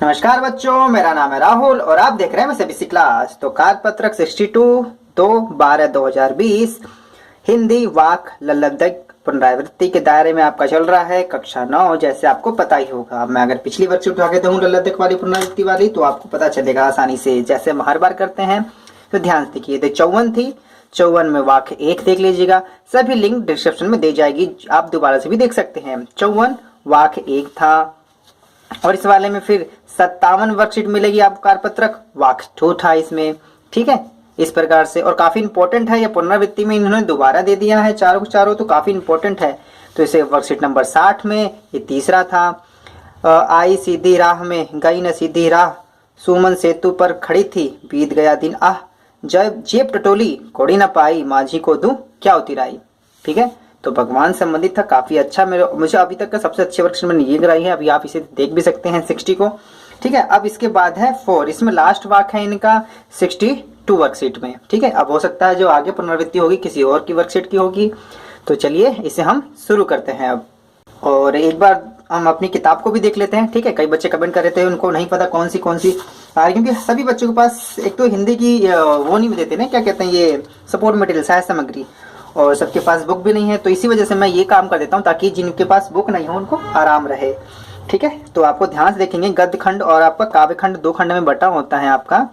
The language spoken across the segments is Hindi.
नमस्कार बच्चों, मेरा नाम है राहुल और आप देख रहे हैं सीबीएसई क्लास। तो कार्यपत्रक 62 2/12/2020 हिंदी वाक लल्लब्धक पुनरावृत्ति के दायरे में आपका चल रहा है कक्षा 9। जैसे आपको पता ही होगा, मैं अगर पिछली वर्कशीट उठा के दूं लल्लब्धक वाली पुनरावृत्ति वाली तो आपको पता चलेगा आसानी से। जैसे हम हर बार करते हैं तो ध्यान से देखिए। तो 54 थी, 54 में वाक्य 1 देख लीजिएगा। सभी लिंक डिस्क्रिप्शन में दे जाएगी, आप दोबारा से भी देख सकते हैं। 54 वाक्य 1 था और इस वाले में फिर 57 वर्कशीट मिलेगी आपको कार्यपत्रक, वाक्य 2 था इसमें। ठीक है, इस प्रकार से। और काफी इंपॉर्टेंट है, ये पुनरावृत्ति में इन्होंने दोबारा दे दिया है चारों के चारों, तो काफी इंपॉर्टेंट है। तो इसे वर्कशीट नंबर 60 में ये तीसरा था। आई सीधी राह में गई न सीधी राह, सुमन सेतु पर खड़ी थी बीत गया दिन आह, जब जेब टटोली कोड़ी न पाई, माझी को दूं क्या उतिराई। ठीक है, तो भगवान संबंधित था, काफी अच्छा। मुझे अभी तक का सबसे अच्छे वर्कशीट मैंने ये कराई है। अभी आप इसे देख भी सकते हैं 60 को। ठीक है, अब इसके बाद है 4, इसमें लास्ट वाक्य है इनका 62 वर्कशीट में। ठीक है, अब हो सकता है जो आगे पुनरावृत्ति होगी किसी और की वर्कशीट की होगी। तो चलिए इसे हम शुरू करते हैं अब। और एक बार हम अपनी किताब को भी देख लेते हैं। ठीक है, कई बच्चे कमेंट कर रहे थे उनको नहीं पता कौन सी क्योंकि सभी बच्चों के पास एक तो हिंदी की वो नहीं देते ना, क्या कहते हैं, ये सपोर्ट मटेरियल, सहायक सामग्री, और सबके पास बुक भी नहीं है। तो इसी वजह से मैं ये काम कर देता हूँ ताकि जिनके पास बुक नहीं हो उनको आराम रहे। ठीक है, तो आपको ध्यान से देखेंगे गद्य खंड और आपका काव्य खंड 2 खंड में बटा होता है आपका।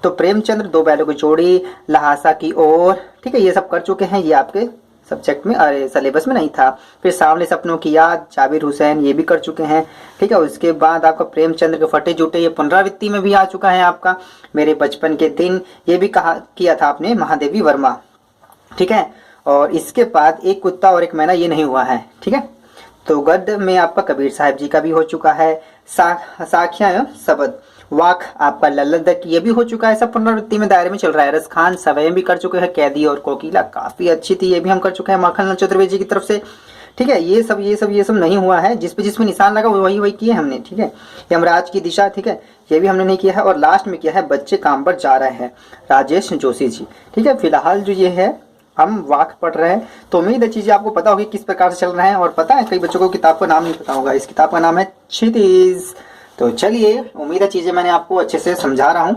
तो प्रेमचंद्र 2 बैलों की जोड़ी, लहासा की ओर, ठीक है, ये सब कर चुके हैं। ये आपके सब्जेक्ट में, अरे सिलेबस में नहीं था। फिर सांवले सपनों की याद, जाबिर हुसैन, ये भी कर चुके हैं। ठीक है, उसके बाद आपका प्रेमचंद्र के फटे जूटे, ये पुनरावृत्ति में भी आ चुका है आपका। मेरे बचपन के दिन, ये भी किया था आपने महादेवी वर्मा। ठीक है, और इसके बाद एक कुत्ता और एक मैना, ये नहीं हुआ है। ठीक है, तो गद्य में आपका कबीर साहब जी का भी हो चुका है। साखियां एवं शब्द, वाक आपका लल्लब्धक, ये भी हो चुका है। सब पुनरावृत्ति में दायरे में चल रहा है। रसखान सवयं भी कर चुके हैं। कैदी और कोकिला काफी अच्छी थी, ये भी हम कर चुके हैं माखनलाल चतुर्वेदी की तरफ से। ठीक है, ये सब नहीं हुआ है। जिसमें निशान लगा वही किए हमने। ठीक है, यमराज की दिशा, ठीक है, ये भी हमने नहीं किया है। और लास्ट में किया है बच्चे काम पर जा रहे हैं, राजेश जोशी जी। ठीक है, फिलहाल जो ये है हम वाक पढ़ रहे हैं, तो उम्मीद है चीजें आपको पता होगी किस प्रकार से चल रहे हैं। और पता है कई बच्चों को किताब का नाम नहीं पता होगा, इस किताब का नाम है क्षितिज। तो चलिए, उम्मीद है चीजें मैंने आपको अच्छे से समझा रहा हूं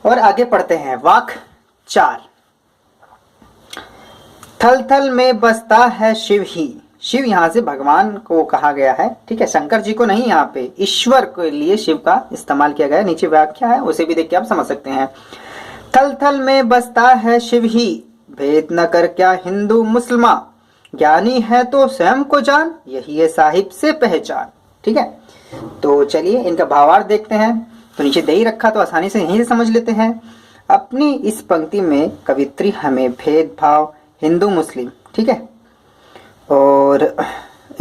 और आगे पढ़ते हैं। वाक 4, थल थल में बसता है शिव ही। शिव यहाँ से भगवान को कहा गया है। ठीक है, शंकर जी को नहीं, यहाँ पे ईश्वर के लिए शिव का इस्तेमाल किया गया है। नीचे व्याख्या है, उसे भी देख के आप समझ सकते हैं। थल थल में बसता है शिव ही, भेद न कर क्या हिंदू मुसलमान, ज्ञानी है तो स्वयं को जान, यही है साहिब से पहचान। ठीक है, तो चलिए इनका भावार्थ देखते हैं। तो नीचे दे ही रखा तो आसानी से यहीं से समझ लेते हैं। अपनी इस पंक्ति में कवित्री हमें भेदभाव, हिंदू मुस्लिम, ठीक है, और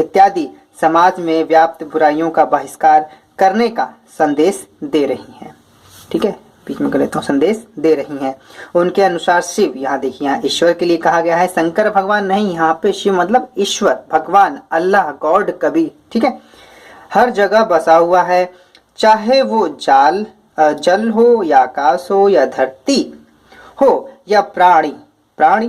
इत्यादि समाज में व्याप्त बुराइयों का बहिष्कार करने का संदेश दे रही हैं। ठीक है, बीच में कर लेता हूँ, संदेश दे रही हैं। उनके अनुसार शिव, यहाँ देखिए, यहाँ ईश्वर के लिए कहा गया है, शंकर भगवान नहीं, यहाँ पे शिव मतलब ईश्वर, भगवान, अल्लाह, गॉड, कबीर। ठीक है, हर जगह बसा हुआ है, चाहे वो जल हो या आकाश हो या धरती हो या प्राणी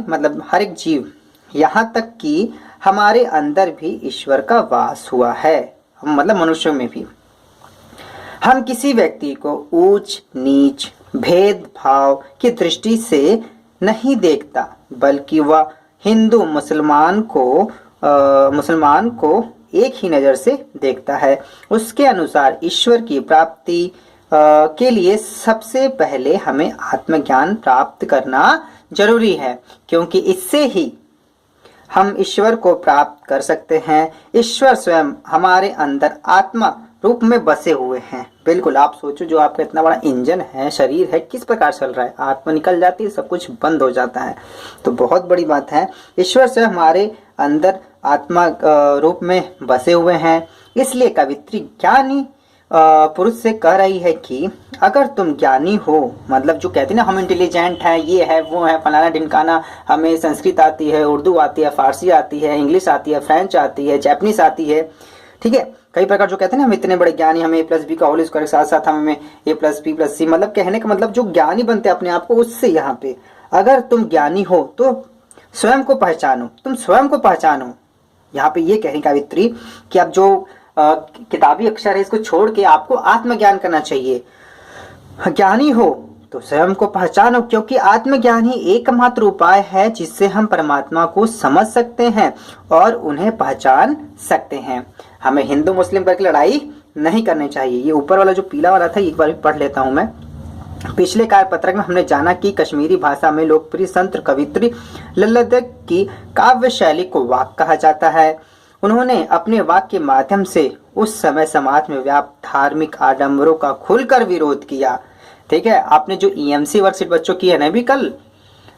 मतलब हर एक जीव, यहाँ तक कि हमारे अंदर भी ईश्वर का वास हुआ है, मतलब मनुष्यों में भी। हम किसी व्यक्ति को ऊंच नीच, भेदभाव की दृष्टि से नहीं देखता, बल्कि वह हिंदू मुसलमान को एक ही नजर से देखता है। उसके अनुसार ईश्वर की प्राप्ति के लिए सबसे पहले हमें आत्मज्ञान प्राप्त करना जरूरी है, क्योंकि इससे ही हम ईश्वर को प्राप्त कर सकते हैं। ईश्वर स्वयं हमारे अंदर आत्मा रूप में बसे हुए हैं। बिल्कुल, आप सोचो, जो आपका इतना बड़ा इंजन है, शरीर है, किस प्रकार चल रहा है, आत्मा निकल जाती है, सब कुछ बंद हो जाता है। तो बहुत बड़ी बात है, ईश्वर से हमारे अंदर आत्मा रूप में बसे हुए हैं। इसलिए कवित्री ज्ञानी पुरुष से कह रही है कि अगर तुम ज्ञानी हो, मतलब जो कहते हैं ना हम इंटेलिजेंट हैं, ये है वो है, फलाना ढिमकाना, हमें संस्कृत आती है, उर्दू आती है, फारसी आती है, इंग्लिश आती है, फ्रेंच आती है, जापानीज आती है। ठीक है, कई प्रकार जो कहते हैं ना हम इतने बड़े ज्ञानी, हमें A+B का होल स्क्वायर के साथ साथ हमें A+B+C, मतलब कहने का मतलब जो ज्ञानी बनते हैं अपने आप को, उससे यहाँ पे अगर तुम ज्ञानी हो तो स्वयं को पहचानो, तुम स्वयं को पहचानो। यहाँ पे ये कह रही कवित्री कि अब जो किताबी अक्षर है इसको छोड़ के आपको आत्मज्ञान करना चाहिए। ज्ञानी हो तो स्वयं को पहचानो, क्योंकि आत्मज्ञान ही एकमात्र उपाय है जिससे हम परमात्मा को समझ सकते हैं और उन्हें पहचान सकते हैं। हमें हिंदू मुस्लिम करके लड़ाई नहीं करनी चाहिए। ये ऊपर वाला जो पीला वाला था एक बार भी पढ़ लेता हूं मैं। पिछले कार्यपत्रक में हमने जाना कि कश्मीरी भाषा में लोकप्रिय संत कवित्री लल्लदक की काव्य शैली को वाक कहा जाता है। उन्होंने अपने वाक के माध्यम से उस समय समाज में व्याप्त धार्मिक आडंबरों का खुलकर विरोध किया। ठीक है, आपने जो ईएमसी वर्कशीट बच्चों की है ना भी कल,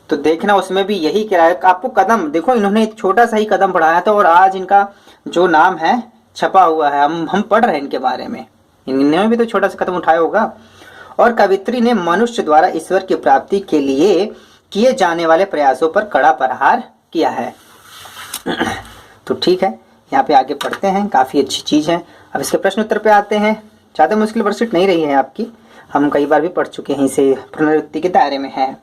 तो देखना उसमें भी यही कह रहा है। आपको कदम देखो, इन्होंने एक छोटा सा ही कदम बढ़ाया था और आज इनका जो नाम है छपा हुआ है, हम पढ़ रहे हैं इनके बारे में। इन्होंने भी तो छोटा सा कदम उठाया होगा। और कवित्री ने मनुष्य द्वारा ईश्वर की प्राप्ति के लिए किए जाने वाले प्रयासों पर कड़ा प्रहार किया है। तो ठीक है, यहाँ पे आगे पढ़ते हैं, काफी अच्छी चीज है। अब इसके प्रश्न उत्तर पे आते हैं। ज्यादा मुश्किल वर्कशीट नहीं रही है आपकी, हम कई बार भी पढ़ चुके हैं, इसे पुनरावृत्ति के दायरे में है।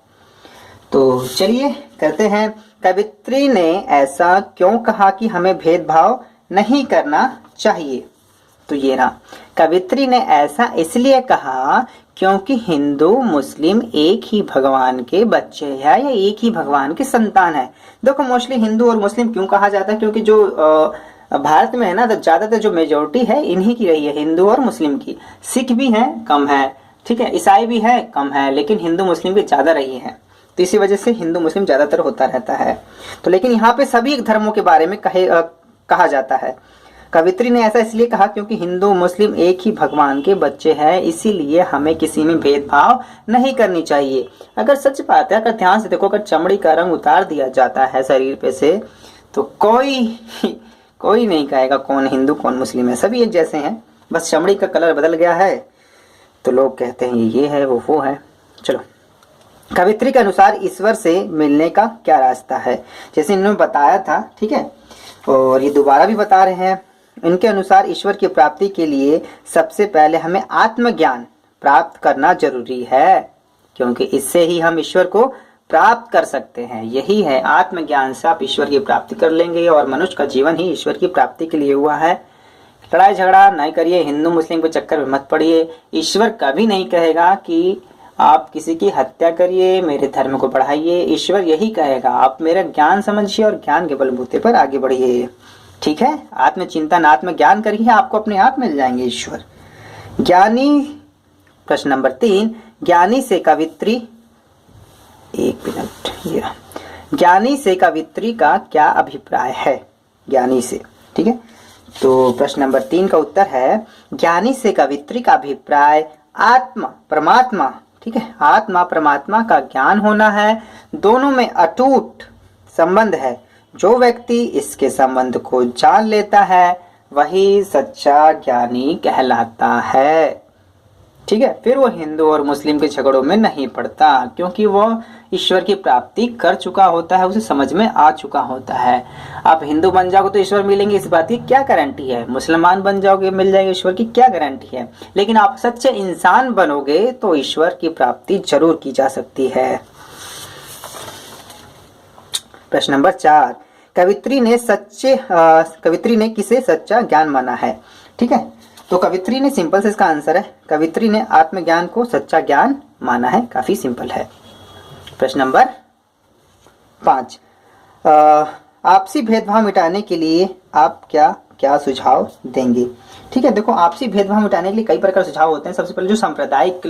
तो चलिए करते हैं। कवित्री ने ऐसा क्यों कहा कि हमें भेदभाव नहीं करना चाहिए? तो ये ना, कवित्री ने ऐसा इसलिए कहा क्योंकि हिंदू मुस्लिम एक ही भगवान के बच्चे हैं या एक ही भगवान के संतान है। देखो मोस्टली हिंदू और मुस्लिम क्यों कहा जाता है, क्योंकि जो भारत में है ना, तो ज्यादातर जो मेजोरिटी है इन्हीं की रही है, हिंदू और मुस्लिम की। सिख भी हैं, कम है, ठीक है, ईसाई भी है, कम है, लेकिन हिंदू मुस्लिम की ज्यादा रही है। तो इसी वजह से हिंदू मुस्लिम ज्यादातर होता रहता है। तो लेकिन यहाँ पे सभी धर्मों के बारे में कहा जाता है। कवित्री ने ऐसा इसलिए कहा क्योंकि हिंदू मुस्लिम एक ही भगवान के बच्चे हैं, इसीलिए हमें किसी में भेदभाव नहीं करनी चाहिए। अगर सच बात है, अगर ध्यान से देखो, अगर चमड़ी का रंग उतार दिया जाता है शरीर पे से, तो कोई नहीं कहेगा कौन हिंदू कौन मुस्लिम है, सभी एक जैसे हैं। बस चमड़ी का कलर बदल गया है तो लोग कहते हैं ये है वो है। चलो, कवित्री के अनुसार ईश्वर से मिलने का क्या रास्ता है, जैसे इन्होंने बताया था, ठीक है, और ये दोबारा भी बता रहे हैं। इनके अनुसार ईश्वर की प्राप्ति के लिए सबसे पहले हमें आत्मज्ञान प्राप्त करना जरूरी है, क्योंकि इससे ही हम ईश्वर को प्राप्त कर सकते हैं। यही है, आत्मज्ञान से आप ईश्वर की प्राप्ति कर लेंगे, और मनुष्य का जीवन ही ईश्वर की प्राप्ति के लिए हुआ है। लड़ाई झगड़ा नहीं करिए, हिंदू मुस्लिम के चक्कर में मत पड़िए। ईश्वर कभी नहीं कहेगा कि आप किसी की हत्या करिए, मेरे धर्म को बढ़ाइए। ईश्वर यही कहेगा आप मेरा ज्ञान समझिए और ज्ञान के बलबूते पर आगे बढ़िए। ठीक है, आत्मचिंतन आत्मज्ञान करिए, आपको अपने आप मिल जाएंगे ईश्वर। ज्ञानी, प्रश्न नंबर 3, ज्ञानी से कवित्री, एक मिनट, ये ज्ञानी से कवित्री का क्या अभिप्राय है? ज्ञानी से, ठीक है। तो प्रश्न नंबर 3 का उत्तर है, ज्ञानी से कवित्री का अभिप्राय आत्मा परमात्मा, ठीक है, आत्मा परमात्मा का ज्ञान होना है। दोनों में अटूट संबंध है। जो व्यक्ति इसके संबंध को जान लेता है वही सच्चा ज्ञानी कहलाता है। ठीक है, फिर वो हिंदू और मुस्लिम के झगड़ों में नहीं पड़ता, क्योंकि वो ईश्वर की प्राप्ति कर चुका होता है, उसे समझ में आ चुका होता है। आप हिंदू बन जाओगे तो ईश्वर मिलेंगे, इस बात की क्या गारंटी है? मुसलमान बन जाओगे मिल जाएगा ईश्वर की क्या गारंटी है? लेकिन आप सच्चे इंसान बनोगे तो ईश्वर की प्राप्ति जरूर की जा सकती है। प्रश्न नंबर 4, कवित्री ने किसे सच्चा ज्ञान माना है? ठीक है, तो कवित्री ने, सिंपल से इसका आंसर है, कवित्री ने आत्मज्ञान को सच्चा ज्ञान माना है। काफी सिंपल है। प्रश्न नंबर 5, आपसी भेदभाव मिटाने के लिए आप क्या क्या सुझाव देंगे? ठीक है, देखो आपसी भेदभाव मिटाने के लिए कई प्रकार सुझाव होते हैं। सबसे पहले जो सांप्रदायिक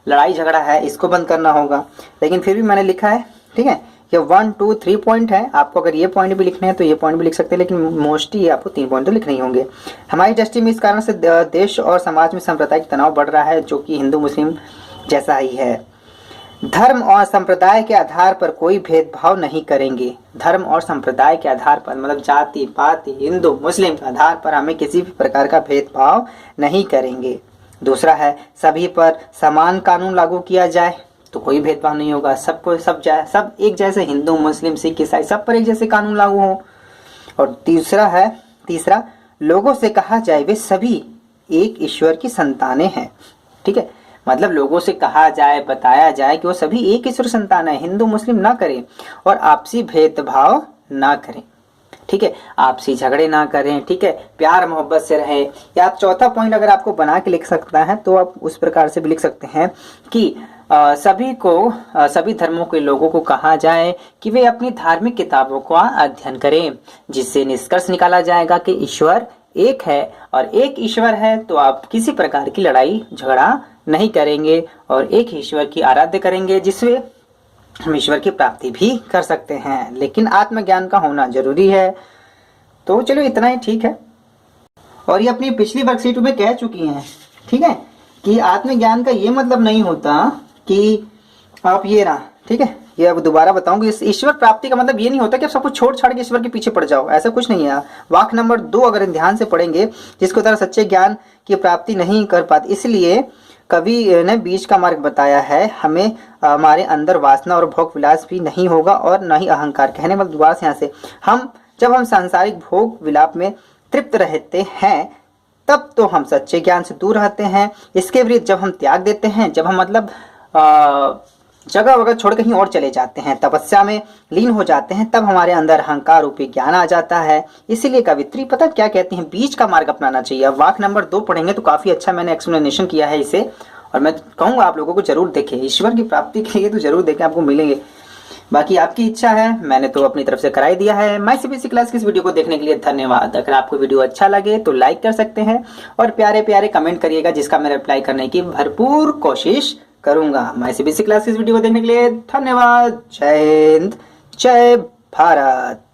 लड़ाई झगड़ा है इसको बंद करना होगा, लेकिन फिर भी मैंने लिखा है, ठीक है, ये 1, 2, 3 पॉइंट है। आपको अगर ये पॉइंट भी लिखने हैं तो ये पॉइंट भी लिख सकते हैं, लेकिन मोस्टली आपको 3 पॉइंट तो लिखने ही होंगे। हमारी दृष्टि में इस कारण से देश और समाज में सांप्रदायिक तनाव बढ़ रहा है, जो कि हिंदू मुस्लिम जैसा ही है। धर्म और संप्रदाय के आधार पर कोई भेदभाव नहीं करेंगे। धर्म और संप्रदाय के आधार पर, मतलब जाति पाति हिंदू मुस्लिम के आधार पर हमें किसी भी प्रकार का भेदभाव नहीं करेंगे। दूसरा है, सभी पर समान कानून लागू किया जाए तो कोई भेदभाव नहीं होगा। सबको सब एक जैसे, हिंदू मुस्लिम सिख ईसाई सब पर एक जैसे कानून लागू हो। और तीसरा, लोगों से कहा जाए वे सभी एक ईश्वर की संतानें हैं। ठीक है, मतलब लोगों से कहा जाए, बताया जाए कि वो सभी एक ईश्वर संतान है, हिंदू मुस्लिम ना करें और आपसी भेदभाव ना करें। ठीक है, आपसी झगड़े ना करें, ठीक है, प्यार मोहब्बत से रहें। या चौथा पॉइंट अगर आपको बना के लिख सकता है तो आप उस प्रकार से भी लिख सकते हैं कि सभी धर्मों के लोगों को कहा जाए कि वे अपनी धार्मिक किताबों का अध्ययन करें, जिससे निष्कर्ष निकाला जाएगा कि ईश्वर एक है, और एक ईश्वर है तो आप किसी प्रकार की लड़ाई झगड़ा नहीं करेंगे और एक ईश्वर की आराध्य करेंगे, जिससे हम ईश्वर की प्राप्ति भी कर सकते हैं। लेकिन आत्मज्ञान का होना जरूरी है। तो चलो इतना ही ठीक है। और ये अपनी पिछली वर्कशीट में कह चुकी हैं, ठीक है, कि आत्मज्ञान का ये मतलब नहीं होता कि आप ये रहा, ठीक है, ये अब दोबारा बताऊंगी। इस ईश्वर प्राप्ति का मतलब ये नहीं होता कि आप सब कुछ छोड़ छाड़ के ईश्वर के पीछे पड़ जाओ, ऐसा कुछ नहीं है। वाक नंबर 2 अगर ध्यान से पढ़ेंगे, जिसको तरह सच्चे ज्ञान की प्राप्ति नहीं कर पाती, इसलिए कवि ने बीच का मार्ग बताया है। हमें हमारे अंदर वासना और भोग विलास भी नहीं होगा और न ही अहंकार। कहने वाले दोबारा से यहाँ से जब हम सांसारिक भोग विलाप में तृप्त रहते हैं तब तो हम सच्चे ज्ञान से दूर रहते हैं। इसके विरुद्ध जब हम त्याग देते हैं, जब हम मतलब जगह वगैरह छोड़ कहीं और चले जाते हैं, तपस्या में लीन हो जाते हैं, तब हमारे अंदर अहंकार रूपी ज्ञान आ जाता है। इसीलिए कवित्री पता क्या कहती हैं, बीच का मार्ग अपनाना चाहिए। वाक नंबर 2 पढ़ेंगे तो काफी अच्छा मैंने एक्सप्लेनेशन किया है इसे, और मैं कहूंगा आप लोगों को जरूर देखें, ईश्वर की प्राप्ति के लिए तो जरूर देखें, आपको मिलेंगे। बाकी आपकी इच्छा है, मैंने तो अपनी तरफ से करा ही दिया है। मैं सीबीएसई क्लास की इस वीडियो को देखने के लिए धन्यवाद। अगर आपको वीडियो अच्छा लगे तो लाइक कर सकते हैं और प्यारे प्यारे कमेंट करिएगा, जिसका मैं रिप्लाई करने की भरपूर कोशिश करूंगा। मैं सीबीएसई क्लास की इस वीडियो को देखने के लिए धन्यवाद। जय हिंद, जय भारत।